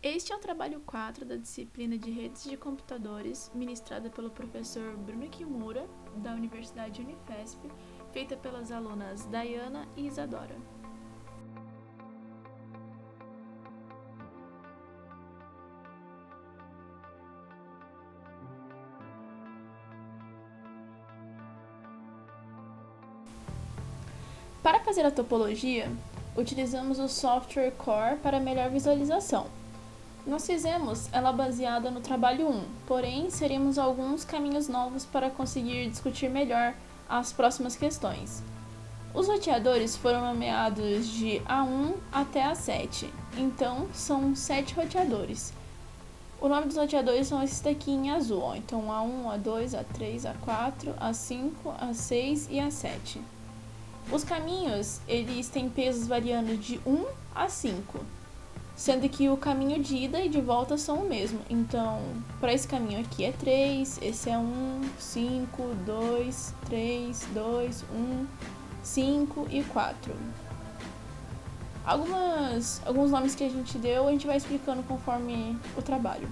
Este é o trabalho 4 da disciplina de Redes de Computadores, ministrada pelo professor Bruno Kimura, da Universidade Unifesp, feita pelas alunas Dayana e Isadora. Para fazer a topologia, utilizamos o software Core para melhor visualização. Nós fizemos ela baseada no trabalho 1, porém inserimos alguns caminhos novos para conseguir discutir melhor as próximas questões. Os roteadores foram nomeados de A1 até A7, então são 7 roteadores. O nome dos roteadores são esses daqui em azul, ó. Então A1, A2, A3, A4, A5, A6 e A7. Os caminhos, eles têm pesos variando de 1 a 5, sendo que o caminho de ida e de volta são o mesmo. Então, para esse caminho aqui é 3, esse é 1, 5, 2, 3, 2, 1, 5 e 4. Alguns nomes que a gente deu, a gente vai explicando conforme o trabalho.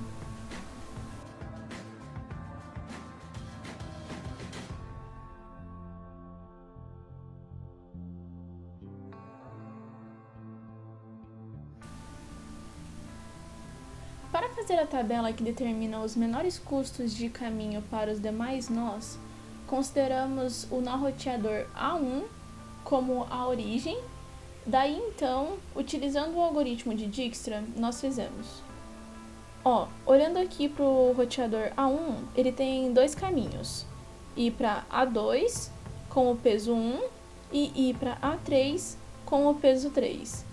Para fazer a tabela que determina os menores custos de caminho para os demais nós, consideramos o nó roteador A1 como a origem. Daí então, utilizando o algoritmo de Dijkstra, nós fizemos. Olhando aqui para o roteador A1, ele tem dois caminhos. Ir para A2 com o peso 1 e ir para A3 com o peso 3.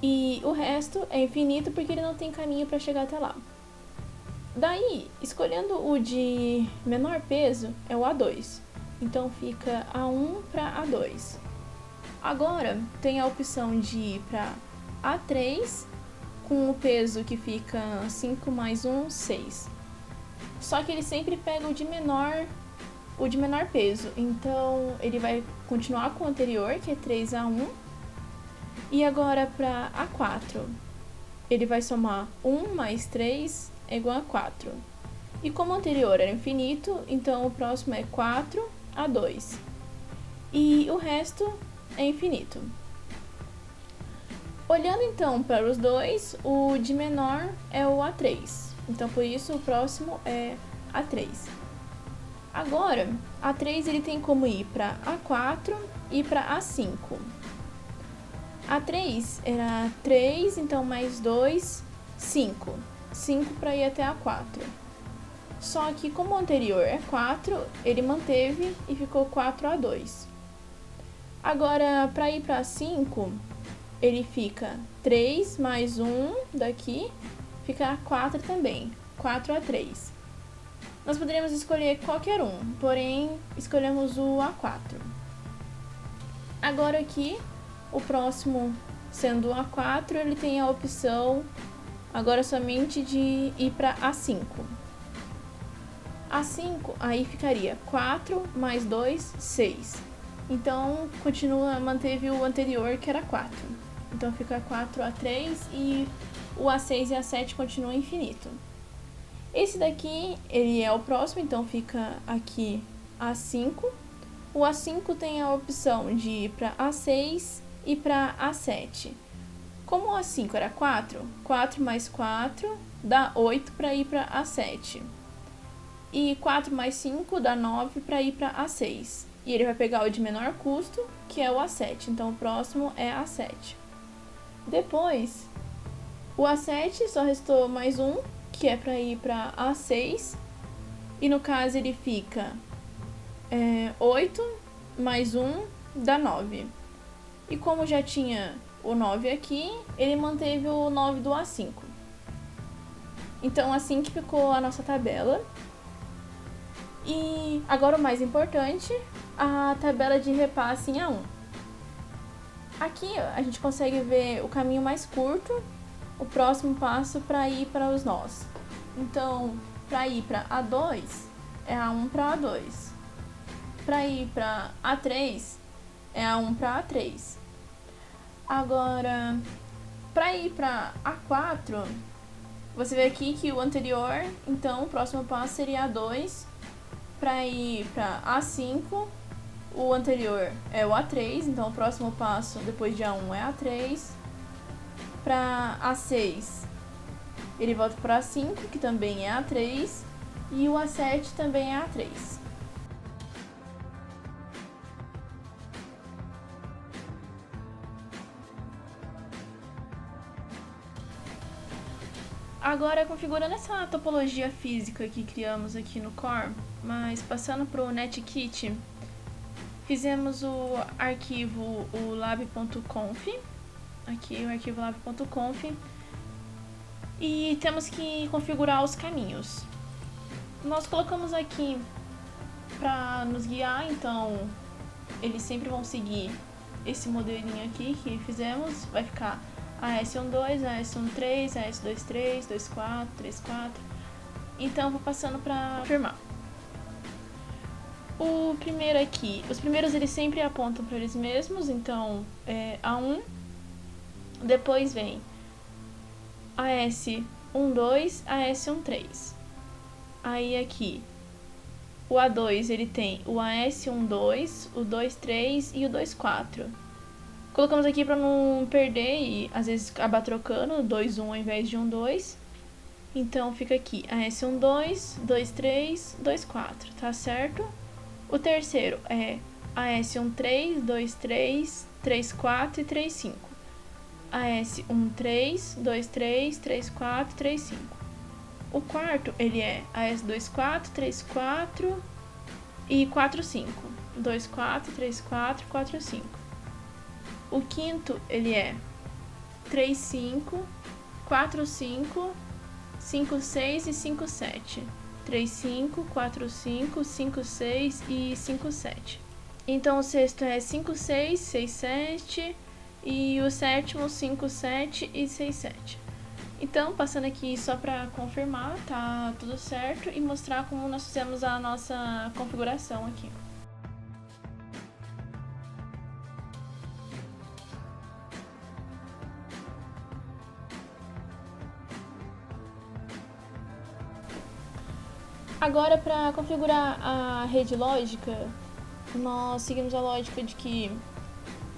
E o resto é infinito porque ele não tem caminho para chegar até lá. Daí, escolhendo o de menor peso, é o A2. Então fica A1 para A2. Agora, tem a opção de ir para A3 com o peso que fica 5 mais 1, 6. Só que ele sempre pega o de menor peso. Então, ele vai continuar com o anterior, que é 3A1. E agora para A4, ele vai somar 1 mais 3 é igual a 4. E como o anterior era infinito, então o próximo é 4A2. E o resto é infinito. Olhando então para os dois, o de menor é o A3. Então por isso o próximo é A3. Agora, A3 ele tem como ir para A4 e para A5. A3 era 3, então mais 2, 5. 5 para ir até A4. Só que como o anterior é 4, ele manteve e ficou 4A2. Agora, para ir para A5, ele fica 3 mais 1 daqui, fica 4 também, 4A3. Nós poderíamos escolher qualquer um, porém escolhemos o A4. Agora aqui, o próximo, sendo o A4, ele tem a opção agora somente de ir para A5. A5, aí ficaria 4 mais 2, 6. Então, manteve o anterior, que era 4. Então, fica 4A3 e o A6 e A7 continuam infinito. Esse daqui, ele é o próximo, então fica aqui A5. O A5 tem a opção de ir para A6 e para A7. Como o A5 era 4, 4 mais 4 dá 8 para ir para A7. E 4 mais 5 dá 9 para ir para A6. E ele vai pegar o de menor custo, que é o A7. Então, o próximo é A7. Depois, o A7 só restou mais um, que é para ir para A6. E no caso, ele fica 8 mais 1 dá 9. E como já tinha o 9 aqui, ele manteve o 9 do A5. Então, assim que ficou a nossa tabela. E agora o mais importante, a tabela de repasse em A1. Aqui a gente consegue ver o caminho mais curto, o próximo passo para ir para os nós. Então, para ir para A2, é A1 para A2. Para ir para A3, é A1 para A3. Agora, para ir para A4, Você vê aqui que o anterior, então o próximo passo seria A2. Para ir para A5, o anterior é o A3, então o próximo passo depois de A1 é A3. Para A6, ele volta para A5, que também é A3, e o A7 também é A3. Agora, configurando essa topologia física que criamos aqui no Core, mas passando para o Netkit, fizemos o arquivo o lab.conf, aqui o arquivo lab.conf, e temos que configurar os caminhos. Nós colocamos aqui para nos guiar, então eles sempre vão seguir esse modelinho aqui que fizemos, vai ficar AS12, AS13, AS23, 24, 34. Então vou passando para confirmar. O primeiro aqui, os primeiros eles sempre apontam para eles mesmos, então é A1, depois vem AS12, AS13. Aí aqui o A2 ele tem o AS12, o 23 e o 24. Colocamos aqui para não perder e às vezes acabar trocando 2, 1 ao invés de 1, 2. Então fica aqui AS12, 23, 24, tá certo? O terceiro é AS13, 23, 34 e 35. AS13, 23, 34, 35. O quarto ele é AS24, 34 e 45. 24, 34, 45. O quinto, ele é 35, 45, 56 e 57. 35, 45, 56 e 57. Então, o sexto é 56, 67 e o sétimo 57 e 67. Então, passando aqui só para confirmar, tá tudo certo e mostrar como nós fizemos a nossa configuração aqui. Agora, para configurar a rede lógica, nós seguimos a lógica de que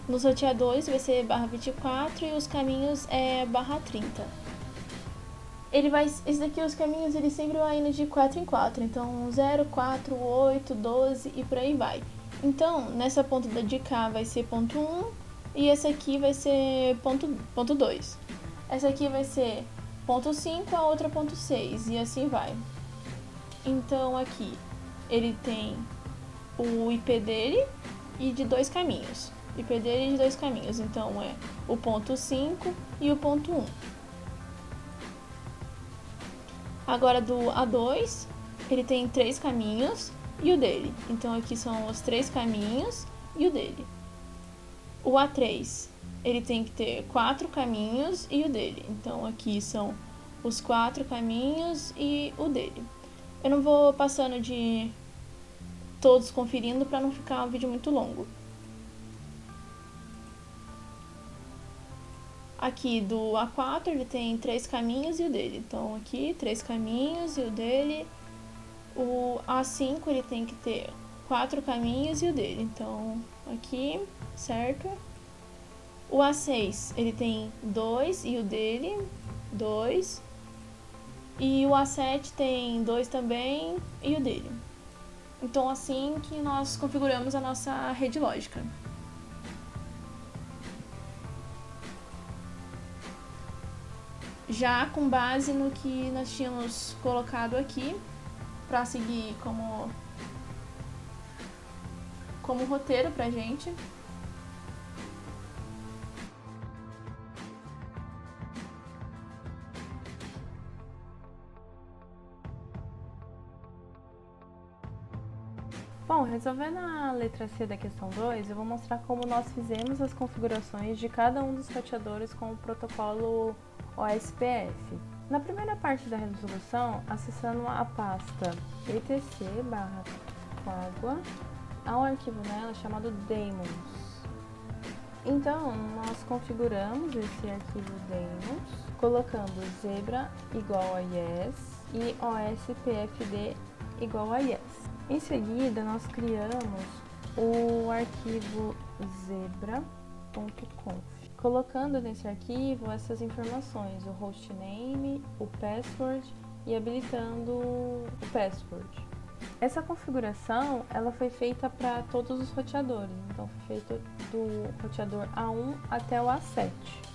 nos roteadores vai ser /24 e os caminhos é /30. Esse daqui, os caminhos, ele sempre vai indo de 4 em 4, então 0, 4, 8, 12 e por aí vai. Então, nessa ponta de cá vai ser ponto 1 e essa aqui vai ser ponto 2. Essa aqui vai ser ponto 5, a outra ponto 6 e assim vai. Então aqui ele tem o IP dele e de 2 caminhos. IP dele de 2 caminhos, então é o ponto 5 e o ponto 1. Agora do A2, ele tem 3 caminhos e o dele. Então aqui são os 3 caminhos e o dele. O A3, ele tem que ter 4 caminhos e o dele. Então aqui são os 4 caminhos e o dele. Eu não vou passando de todos conferindo para não ficar um vídeo muito longo. Aqui do A4 ele tem 3 caminhos e o dele. Então aqui 3 caminhos e o dele. O A5 ele tem que ter 4 caminhos e o dele. Então aqui, certo? O A6 ele tem 2 e o dele, 2. E o A7 tem 2 também e o dele. Então assim que nós configuramos a nossa rede lógica. Já com base no que nós tínhamos colocado aqui, para seguir como roteiro pra gente. Bom, resolvendo a letra C da questão 2, eu vou mostrar como nós fizemos as configurações de cada um dos roteadores com o protocolo OSPF. Na primeira parte da resolução, acessando a pasta etc/quagga, há um arquivo nela chamado daemons. Então, nós configuramos esse arquivo daemons colocando zebra igual a yes e ospfd igual a yes. Em seguida, nós criamos o arquivo zebra.conf, colocando nesse arquivo essas informações, o hostname, o password e habilitando o password. Essa configuração ela foi feita para todos os roteadores, então foi feito do roteador A1 até o A7.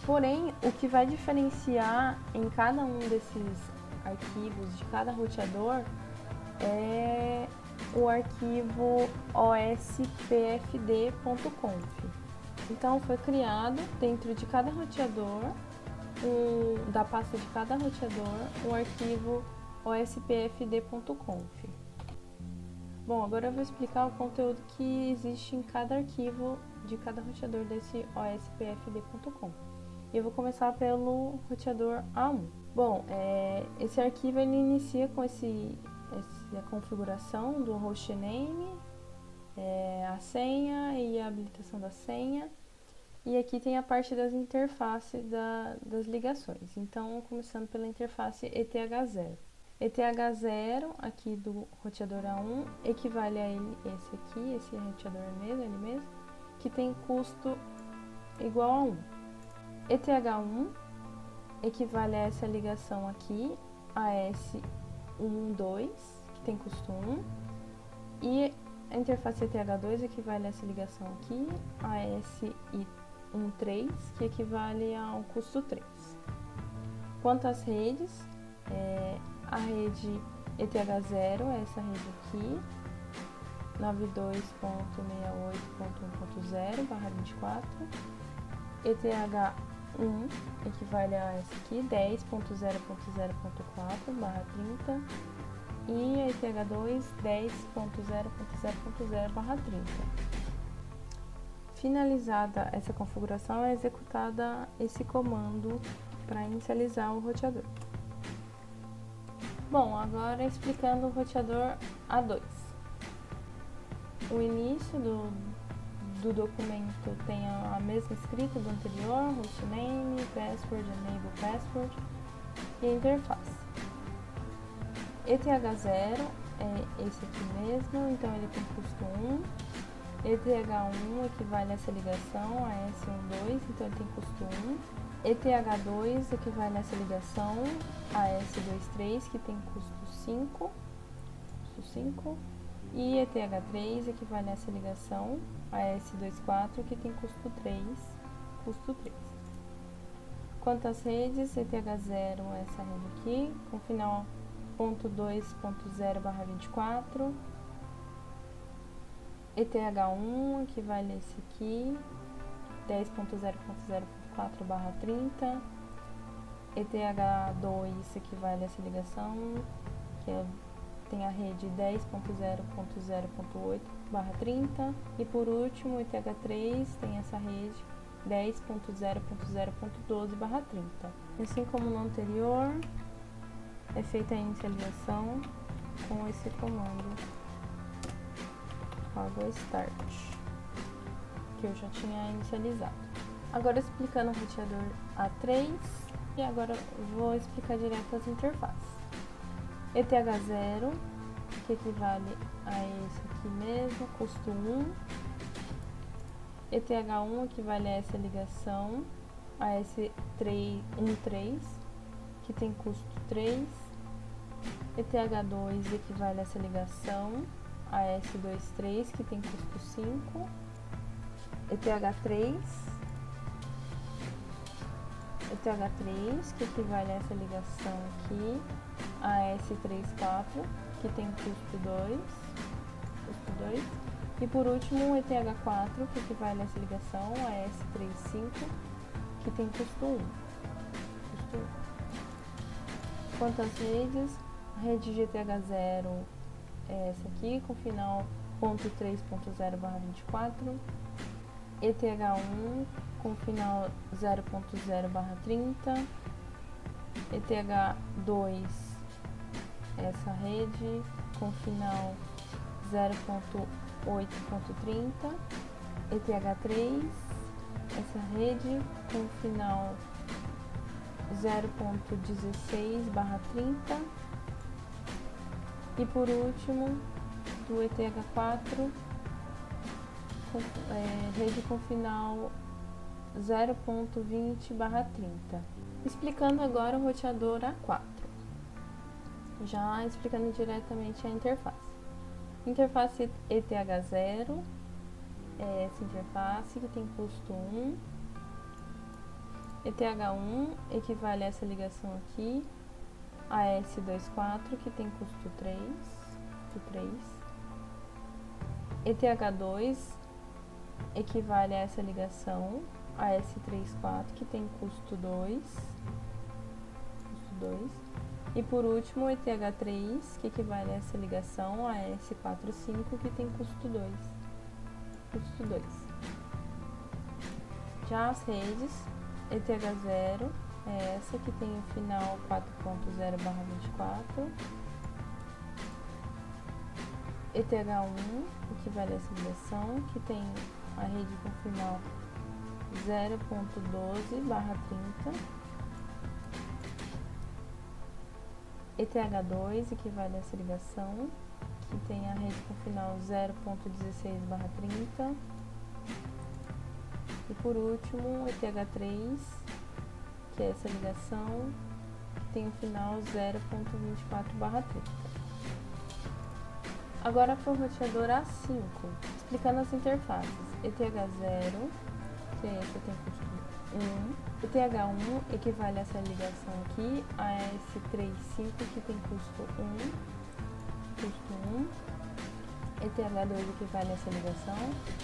Porém, o que vai diferenciar em cada um desses arquivos de cada roteador é o arquivo ospfd.conf. Então, foi criado dentro de cada roteador, da pasta de cada roteador, o arquivo ospfd.conf. Bom, agora eu vou explicar o conteúdo que existe em cada arquivo de cada roteador desse ospfd.conf. E eu vou começar pelo roteador A1. Bom, esse arquivo ele inicia com a configuração do hostname, a senha e a habilitação da senha. E aqui tem a parte das interfaces das ligações. Então, começando pela interface ETH0. ETH0 aqui do roteador A1 equivale a esse aqui, esse roteador mesmo, ele mesmo, que tem custo igual a 1. ETH1 equivale a essa ligação aqui, AS12, que tem custo 1, e a interface ETH2 equivale a essa ligação aqui, AS13, que equivale ao custo 3. Quanto às redes, a rede ETH0 é essa rede aqui, 92.68.1.0/24. ETH1 equivale a essa aqui, 10.0.0.4/30. E a ETH2, 10.0.0.0/30. Finalizada essa configuração, é executada esse comando para inicializar o roteador. Bom, agora explicando o roteador A2. O início do documento tem a mesma escrita do anterior, hostname, password, enable password e a interface. ETH0 é esse aqui mesmo, então ele tem custo 1. ETH1 equivale a essa ligação, a S12, então ele tem custo 1. ETH2 equivale a essa ligação, a S23, que tem custo 5. E ETH3 equivale a essa ligação, a S24, que tem custo 3. Quanto às redes, ETH0 é essa rede aqui, com final .2.0/24. ETH1 equivale a esse aqui, 10.0.0.4/30. ETH2 equivale a essa ligação, que tem a rede 10.0.0.8/30. E por último, o ETH3 tem essa rede 10.0.0.12/30. Assim como no anterior, é feita a inicialização com esse comando start, que eu já tinha inicializado. Agora explicando o roteador A3, e agora vou explicar direto as interfaces. ETH0, que equivale a esse aqui mesmo, custo 1. ETH1 equivale a essa ligação, a S13, que tem custo 3. ETH2 equivale a essa ligação, a S23, que tem custo 5. ETH3, que equivale a essa ligação aqui, a S34, que tem custo 2. E por último, o ETH4, que equivale a essa ligação, a S35, que tem custo 1. Quanto às redes, a rede de ETH0 é essa aqui, com final .3.0/24. ETH1 com final 0.0/30. ETH2 essa rede com final 0.8.30. ETH3 essa rede com final 0.16/30 e por último do ETH4 rede com final 0.20/30. Explicando agora o roteador A4, já explicando diretamente a interface. Interface ETH0 é essa interface que tem custo 1. ETH1 equivale a essa ligação aqui, AS24 que tem custo 3. ETH2 equivale a essa ligação, AS34 que tem custo 2. E por último, o ETH3 que equivale a essa ligação, AS45 que tem custo 2. Já as redes, ETH0 é essa que tem o final 4.0/24. ETH1 equivale a essa ligação, que tem a rede com final 0.12/30. ETH2 equivale a essa ligação, que tem a rede com final 0.16/30. E por último, ETH3, que é essa ligação, que tem o final 0.24/30. Agora para o roteador A5, explicando as interfaces. ETH0, que é essa tem custo 1. ETH1 equivale a essa ligação aqui, a AS35 que tem custo 1. ETH2 equivale a essa ligação,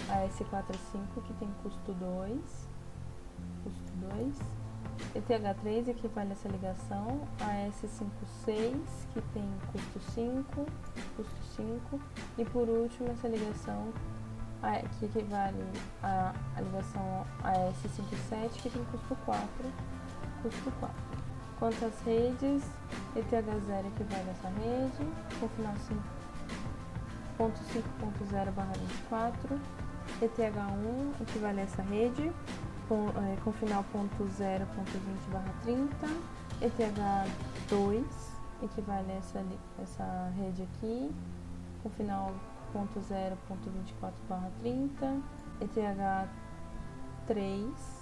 a AS45 que tem custo 2. ETH3 equivale a essa ligação, a AS56 que tem custo 5. E por último essa ligação que equivale à ligação AS57 que tem custo 4. Quanto às redes, ETH0 equivale a essa rede, com final 5.5.0/24. ETH1 equivale a essa rede, com final .0.20/30. ETH2 equivale a essa rede aqui, com final .0.24/30. ETH3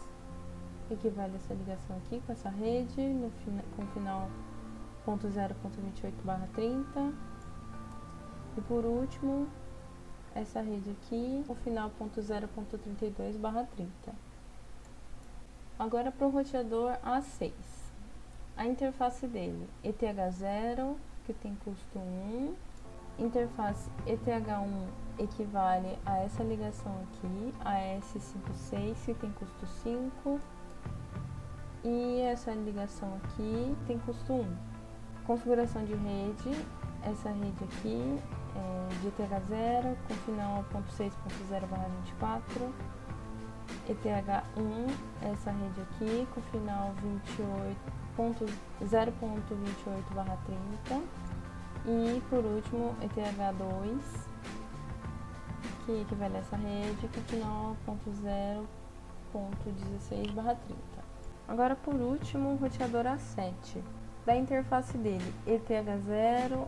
equivale a essa ligação aqui com essa rede, com final .0.28/30. E por último, essa rede aqui, com final .0.32/30. Agora para o roteador A6. A interface dele, ETH0, que tem custo 1. Interface ETH1 equivale a essa ligação aqui, a AS56, que tem custo 5. E essa ligação aqui tem custo 1. Configuração de rede, essa rede aqui é de ETH0, com final .6.0/24. ETH1, essa rede aqui, com final 0.28/30. E por último, ETH2, que equivale a essa rede, com final .0.16/30. Agora por último, o roteador A7. Da interface dele, ETH0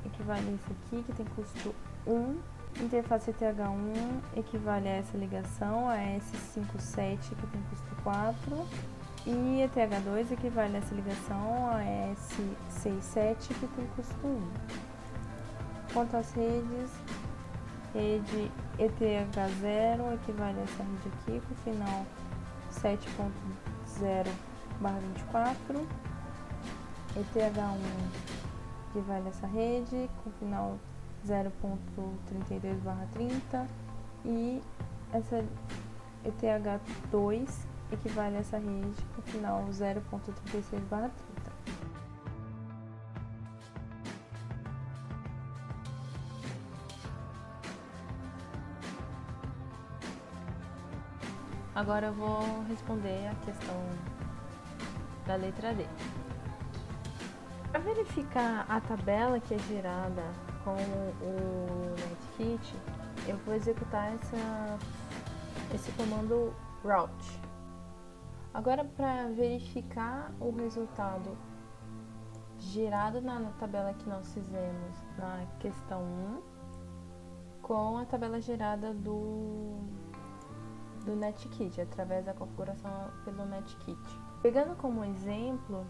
equivale a isso aqui, que tem custo 1. Interface ETH1 equivale a essa ligação, a AS57, que tem custo 4. E ETH2 equivale a essa ligação, a AS67, que tem custo 1. Quanto às redes, rede ETH0 equivale a essa rede aqui, com final 7.0/24. ETH1 equivale a essa rede, com final 0.32/30. E essa ETH2 equivale a essa rede com final 0.36/30. Agora eu vou responder a questão da letra D. Para verificar a tabela que é gerada com o Netkit, eu vou executar esse comando route. Agora, para verificar o resultado gerado na tabela que nós fizemos na questão 1 com a tabela gerada do NetKit, através da configuração pelo NetKit. Pegando como exemplo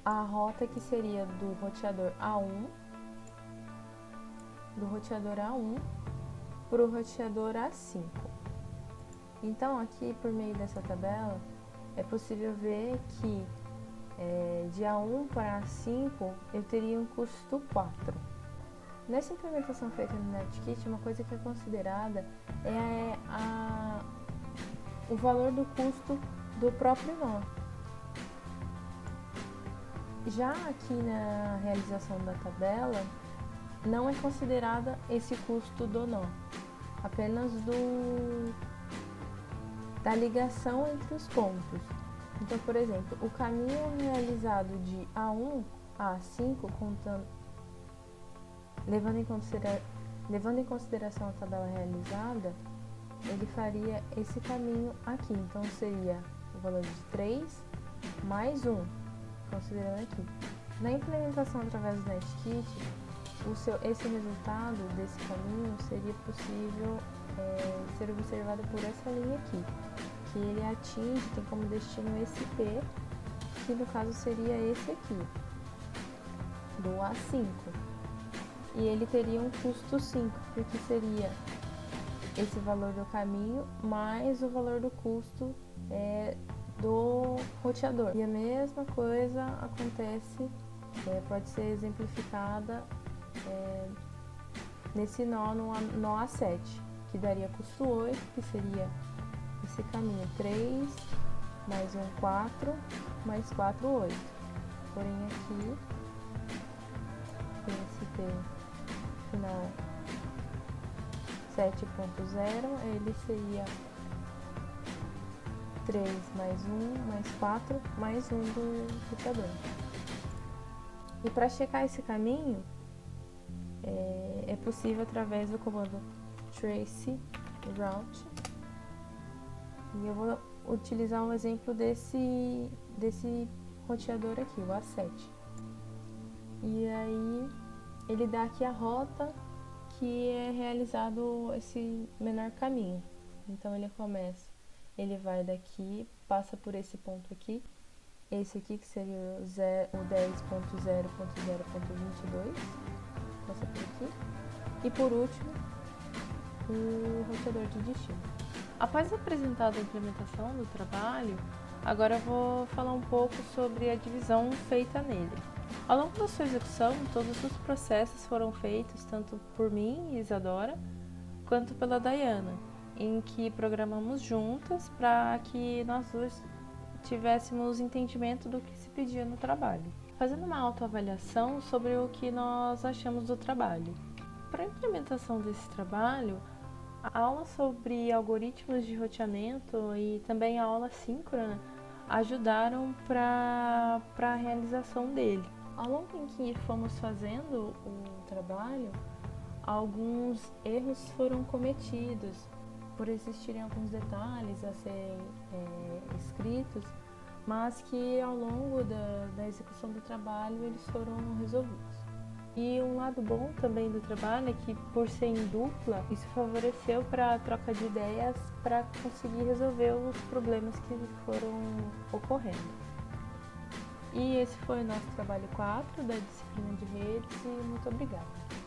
a rota que seria do roteador A1 para o roteador A5. Então, aqui por meio dessa tabela, é possível ver que de A1 para A5 eu teria um custo 4. Nessa implementação feita no NetKit, uma coisa que é considerada é o valor do custo do próprio nó. Já aqui na realização da tabela, não é considerada esse custo do nó, apenas da ligação entre os pontos. Então, por exemplo, o caminho realizado de A1 a A5, levando em consideração a tabela realizada, ele faria esse caminho aqui. Então, seria o valor de 3 mais 1, considerando aqui. Na implementação através do NetKit, esse resultado desse caminho seria possível ser observado por essa linha aqui, que ele atinge, tem como destino esse P, que no caso seria esse aqui, do A5. E ele teria um custo 5, porque seria esse valor do caminho mais o valor do custo do roteador. E a mesma coisa acontece, pode ser exemplificada nesse nó no A7, que daria custo 8, que seria esse caminho 3, mais 1, 4, mais 4, 8. Porém aqui, esse P final 7.0, ele seria 3 mais 1, mais 4, mais 1 do roteador. E para checar esse caminho, é possível através do comando trace route. E eu vou utilizar um exemplo desse roteador aqui, o A7. E aí ele dá aqui a rota que é realizado esse menor caminho. Então ele vai daqui, passa por esse ponto aqui, esse aqui que seria o 10.0.0.22, passa por aqui, e por último o roteador de destino. Após apresentada a implementação do trabalho, agora eu vou falar um pouco sobre a divisão feita nele. Ao longo da sua execução, todos os processos foram feitos tanto por mim, Isadora, quanto pela Dayana, em que programamos juntas para que nós duas tivéssemos entendimento do que se pedia no trabalho, fazendo uma autoavaliação sobre o que nós achamos do trabalho. Para a implementação desse trabalho, a aula sobre algoritmos de roteamento e também a aula síncrona ajudaram para a realização dele. Ao longo em que fomos fazendo o trabalho, alguns erros foram cometidos por existirem alguns detalhes a serem escritos, mas que ao longo da execução do trabalho eles foram resolvidos. E um lado bom também do trabalho é que, por ser em dupla, isso favoreceu para a troca de ideias para conseguir resolver os problemas que foram ocorrendo. E esse foi o nosso trabalho 4 da disciplina de redes e muito obrigada.